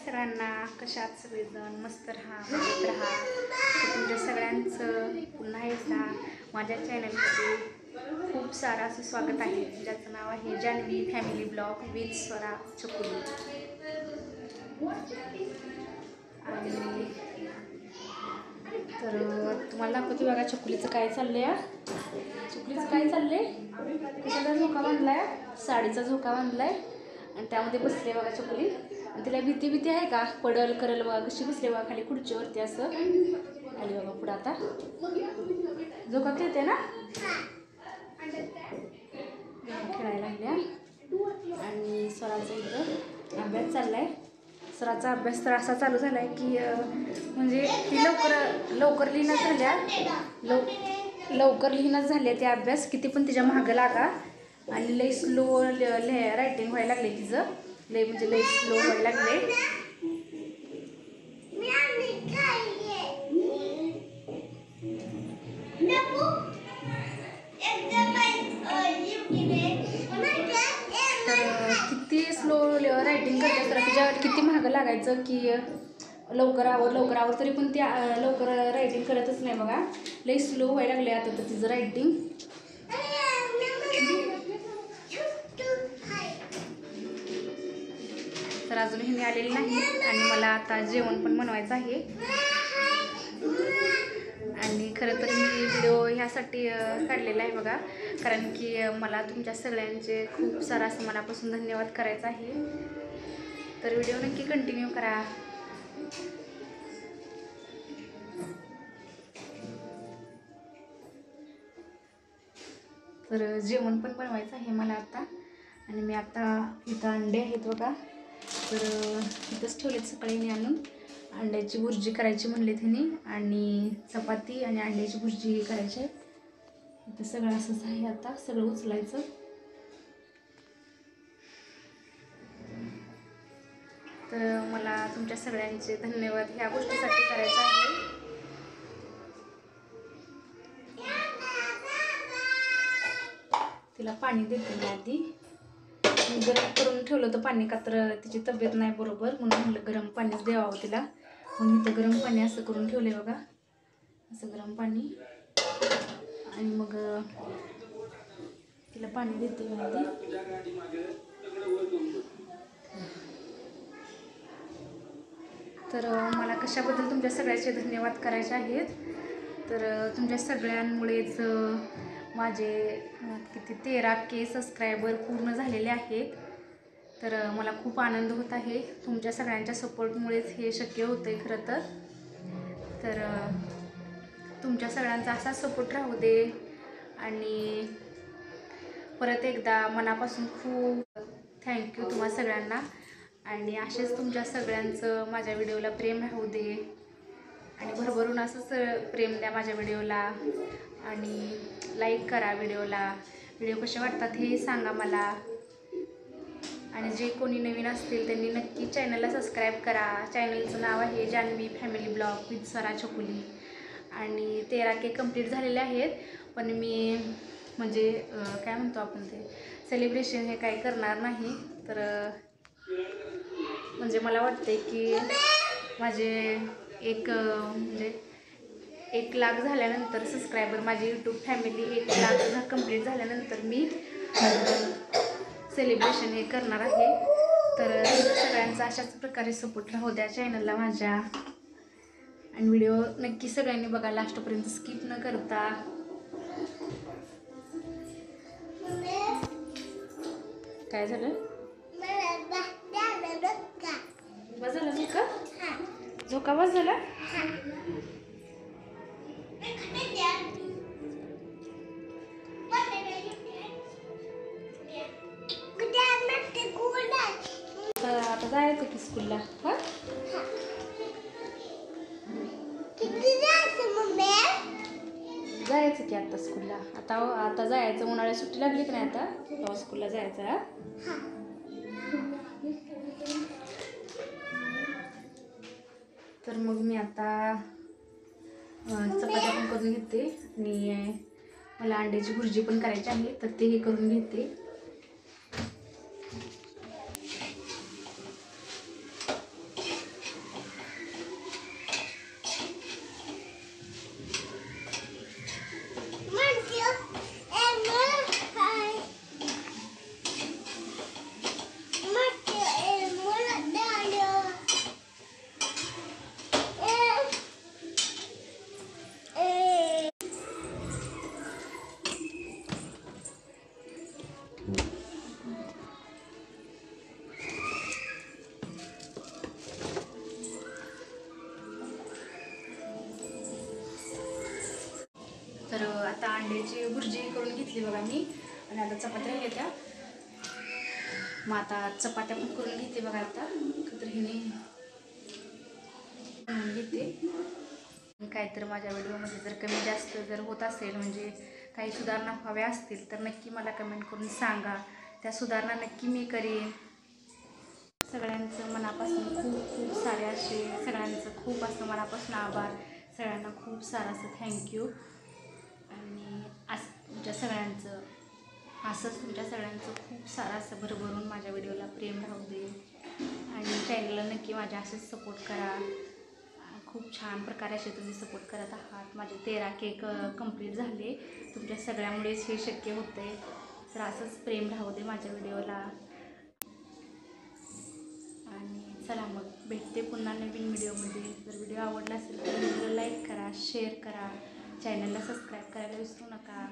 सर्वांना, कशा आहात सगळेजण? मस्त राहा, मजेत राहा. तर तुमच्या सगळ्यांचं पुन्हा एकदा माझ्या चॅनलमध्ये खूप सारं असं स्वागत आहे, ज्याचं नाव आहे Janhavi family blog with Swara Chakuli. आणि तर तुम्हाला दाखवते बघा चकुलीचं काय चाललंय. चकुलीचं काय चाललंय, कशाचा झोका बांधलाय, साडीचा झोका बांधलाय आणि त्यामध्ये बसले बघा चकुली. आणि तिला भीती आहे का, पडल करल बघा, कशी बसले बघा खाली खुर्चीवरती असं आली बघा. पुढं आता झोका खेळते ना, खेळायला लागल्या. आणि स्वराचा इथं अभ्यास चाललाय. स्वराचा अभ्यास तर असा चालू झाला आहे की म्हणजे ती लवकर लिहिणंच झाल्या, लवकर लिहिणंच झाले ते अभ्यास. किती पण तिच्या मागं लागा. आणि लई स्लो रायटिंग व्हायला लागले तिचं, लई म्हणजे लई स्लो व्हायला लागले. तर किती स्लो रायटिंग करते, तर तिच्या किती मागं लागायचं की लवकर आवर तरी पण ती लवकर रायटिंग करतच नाही बघा. लई स्लो व्हायला लागले आता तर तिचं रायटिंग. तर अजूनही मी आलेली नाही आणि मला आता जेवण पण बनवायचं आहे. आणि खरं तर मी व्हिडिओ ह्यासाठी काढलेला आहे बघा, कारण की मला तुमच्या सगळ्यांचे खूप सारा असं मनापासून धन्यवाद करायचा आहे. तर व्हिडिओ नक्की कंटिन्यू करा. तर जेवण पण बनवायचं आहे मला आता. आणि मी आता इथं अंडे आहेत बघा, तर इथंच ठेवलेत सकाळी मी आणून. अंड्याची भुर्जी करायची म्हणले त्यांनी, आणि चपाती आणि अंड्याची भुर्जी करायची आहे. इथं सगळं असंच आहे, आता सगळं उचलायचं. तर मला तुमच्या सगळ्यांचे धन्यवाद ह्या गोष्टीसाठी करायचं आहे. तिला पाणी देते मी आधी. मी गरम करून ठेवलं होतं पाणी, का तर तिची तब्येत नाही बरोबर, म्हणून म्हटलं गरम पाणीच द्यावं तिला. म्हणून इथं गरम पाणी असं करून ठेवले बघा, असं गरम पाणी. आणि मग तिला पाणी देते मी आधी. तर मला कशाबद्दल तुमच्या सगळ्याचे धन्यवाद करायचे आहेत. तर तुमच्या सगळ्यांमुळेच माझे किती 13K सबस्क्रायबर पूर्ण झालेले आहेत. तर मला खूप आनंद होत आहे. तुमच्या सगळ्यांच्या सपोर्टमुळेच हे शक्य होतं आहे खरं तर. तर तुमच्या सगळ्यांचा असा सपोर्ट राहू दे. आणि परत एकदा मनापासून खूप थँक्यू तुम्हा सगळ्यांना. आणि असेच तुमच्या सगळ्यांचं माझ्या व्हिडिओला प्रेम राहू दे, आणि भरभरून असंच प्रेम द्या माझ्या व्हिडिओला. आणि लाईक करा व्हिडिओला. व्हिडिओ कसे वाटतात हे सांगा मला. आणि जे कोणी नवीन असतील त्यांनी नक्की चॅनलला सबस्क्राईब करा. चॅनलचं नाव आहे Janhavi family blog with Swara Chakuli. आणि 13K कंप्लीट झालेले आहेत. पण मी म्हणजे काय म्हणतो आपण, ते सेलिब्रेशन हे काही करणार नाही. तर म्हणजे मला वाटते की माझे म्हणजे 1 लाख झाल्यानंतर सबस्क्रायबर, माझी यूट्यूब फॅमिली 1 लाख कंप्लीट झाल्यानंतर मी सेलिब्रेशन हे करणार आहे. तर सगळ्यांचा अशाच प्रकारे सपोर्ट राहू द्या चॅनलला माझ्या. आणि व्हिडिओ नक्की सगळ्यांनी बघा लास्टपर्यंत, स्किप न करता. काय झालं, बस झालं झोका, झोका बस झाला. आता जायचं की स्कूलला. हा, जायचं की आता स्कूलला. आता जायचं. उन्हाळ्यात सुट्टी लागली की नाही आता, तेव्हा स्कूलला जायचं. हा, तर मग मी आता चपात्या पण करून घेते. आणि मला अंड्याची भुर्जी पण करायची आहे, तर ते हे करून घेते. आता अंड्याची भुर्जी करून घेतली बघा मी आणि आता चपात्या घेत्या. मग आता चपात्या पण करून घेते बघा. आता तर हिने घेते. काय तर माझ्या व्हिडिओमध्ये जर कमी जास्त जर होत असेल म्हणजे काही सुधारणा हव्या असतील तर नक्की मला कमेंट करून सांगा. त्या सुधारणा नक्की मी करेन. सगळ्यांचं मनापासून खूप खूप सारे असे सगळ्यांचं खूप असं मनापासून आभार. सगळ्यांना खूप सारं असं थँक्यू. आणि असं तुमच्या सगळ्यांचं तुमच्या सगळ्यांचं खूप सारं असं भरभरून माझ्या व्हिडिओला प्रेम राहू दे. आणि चॅनलला नक्की माझ्या असेच सपोर्ट करा. खूप छान प्रकारे असे तुम्ही सपोर्ट करत आहात. माझे 13 केक कंप्लीट झाले. तुमच्या सगळ्यामुळेच हे शक्य होते. तर असंच प्रेम राहू दे माझ्या व्हिडिओला. आणि चला मग भेटते पुन्हा नवीन व्हिडिओमध्ये. जर व्हिडिओ आवडला असेल तर व्हिडिओला लाईक करा, शेअर करा, चॅनलला सबस्क्राईब करायला विसरू नका.